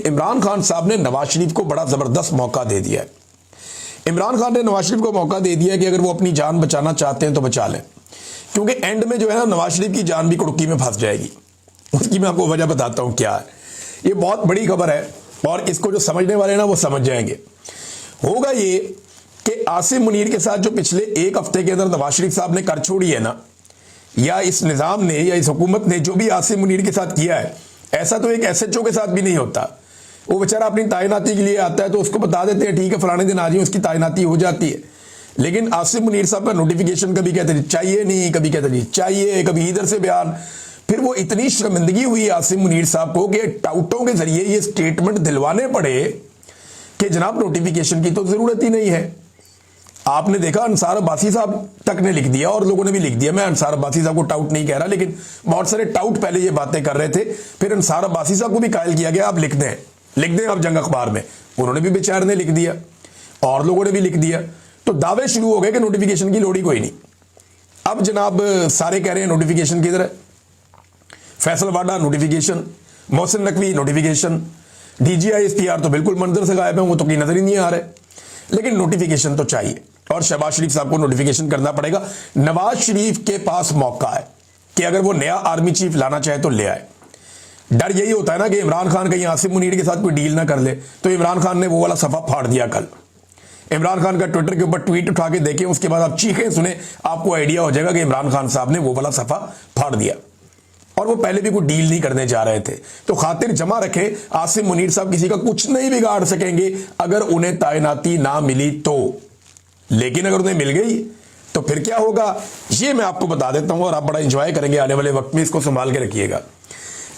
इमरान खान साहब ने नवाज शरीफ को बड़ा जबरदस्त मौका दे दिया है। इमरान खान ने नवाज शरीफ को मौका दे दिया कि अगर वो अपनी जान बचाना चाहते हैं तो बचा लें, क्योंकि एंड में जो है ना नवाज शरीफ की जान भी कुड़की में फंस जाएगी। उसकी मैं आपको वजह बताता हूं क्या है। ये बहुत बड़ी खबर है और इसको जो समझने वाले ना वो समझ जाएंगे। होगा ये कि आसिम मुनीर के साथ जो पिछले एक हफ्ते के अंदर नवाज शरीफ साहब ने कर छोड़ी है ना, या इस निजाम ने या इस हुकूमत ने जो भी आसिम मुनीर के साथ किया है, ऐसा तो एक एसएचओ के साथ भी नहीं होता। वो बेचारा अपनी तैनाती के लिए आता है तो उसको बता देते हैं ठीक है फलाने दिन आ जाइए, उसकी तैनाती हो जाती है। लेकिन आसिम मुनीर साहब का नोटिफिकेशन कभी कहते नहीं चाहिए, नहीं कभी कहते नहीं चाहिए, कभी इधर से बयान। फिर वो इतनी शर्मिंदगी हुई आसिम मुनीर साहब को कि टाउटों के जरिए ये स्टेटमेंट दिलवाने पड़े कि जनाब नोटिफिकेशन की तो जरूरत ही नहीं है। आपने देखा अंसार अब्बासी साहब तक ने लिख दिया और लोगों ने भी लिख दिया। मैं अंसार अब्बासी साहब को टाउट नहीं कह रहा, लेकिन बहुत सारे टाउट पहले ये बातें कर रहे थे। फिर अंसार अब्बासी साहब को भी कायल किया गया आप लिख दें आप जंग अखबार में। उन्होंने भी बेचारे ने लिख दिया और लोगों ने भी लिख दिया, तो दावे शुरू हो गए कि नोटिफिकेशन की लोड़ ही कोई नहीं। अब जनाब सारे कह रहे हैं नोटिफिकेशन किधर है। Faisal Vawda notification, Mohsin Naqvi notification, DGI SPR तो बिल्कुल मंजर से गायब है, वो तो कहीं नजर ही नहीं आ रहे। लेकिन नोटिफिकेशन तो चाहिए और शहबाज शरीफ साहब को नोटिफिकेशन करना पड़ेगा। नवाज शरीफ के पास मौका है कि अगर वो नया आर्मी चीफ लाना चाहे तो ले आए। डर यही होता है ना कि इमरान खान कहीं आसिम मुनीर के साथ कोई डील ना कर ले, तो इमरान खान ने वो वाला सफा फाड़ दिया। कल इमरान खान का ट्विटर के ऊपर ट्वीट उठा के देखें, उसके बाद आप चीखें सुने, आपको आइडिया हो जाएगा कि इमरान खान साहब ने वो वाला सफा फाड़ दिया और वो पहले भी कोई डील नहीं करने जा रहे थे। तो खातिर जमा रखे, आसिम मुनीर साहब किसी का कुछ नहीं बिगाड़ सकेंगे अगर उन्हें तैनाती ना मिली तो। लेकिन अगर उन्हें मिल गई तो फिर क्या होगा ये मैं आपको बता देता हूं और आप बड़ा एंजॉय करेंगे आने वाले वक्त में। इसको संभाल के रखिएगा।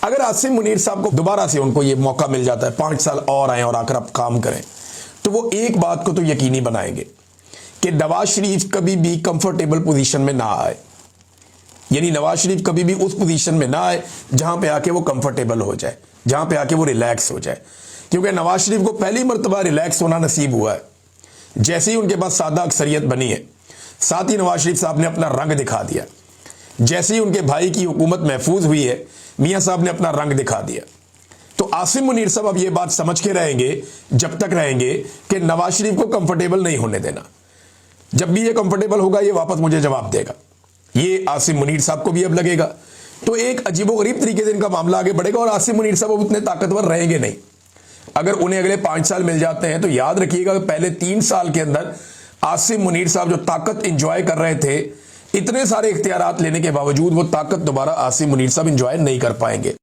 अगर आसिम मुनीर साहब को दोबारा से उनको ये मौका मिल जाता है 5 साल और आए और आकर आप काम करें, तो वो एक बात को तो यकीनी बनाएंगे कि नवाज शरीफ कभी भी कंफर्टेबल पोजीशन में ना आए। यानी नवाज शरीफ कभी भी उस पोजीशन में ना आए जहां पे आके वो कंफर्टेबल हो जाए, जहां पे आके वो रिलैक्स हो जाए। क्योंकि नवाज शरीफ को पहली मर्तबा रिलैक्स होना नसीब हुआ है जैसे ही उनके पास सादा अक्सरियत बनी है। साथ ही नवाज शरीफ साहब ने अपना रंग दिखा दिया। जैसे ही उनके भाई की हुकूमत महफूज हुई है, मियां साहब ने अपना रंग दिखा दिया। तो आसिम मुनीर साहब अब ये बात समझ के रहेंगे, जब तक रहेंगे, कि नवाज शरीफ को कंफर्टेबल नहीं होने देना। जब भी ये कंफर्टेबल होगा ये वापस मुझे जवाब देगा। ये आसिम मुनीर साहब को भी अब लगेगा। तो एक अजीबोगरीब तरीके से इनका मामला आगे बढ़ेगा और आसिम मुनीर साहब अब उतने ताकतवर रहेंगे नहीं। अगर उन्हें अगले 5 साल मिल जाते हैं तो याद रखिएगा पहले 3 साल के अंदर आसिम मुनीर साहब जो ताकत इंजॉय कर रहे थे, इतने सारे इख्तियारात लेने के बावजूद वो ताकत दोबारा आसिम मुनीर साहब इंजॉय नहीं कर पाएंगे।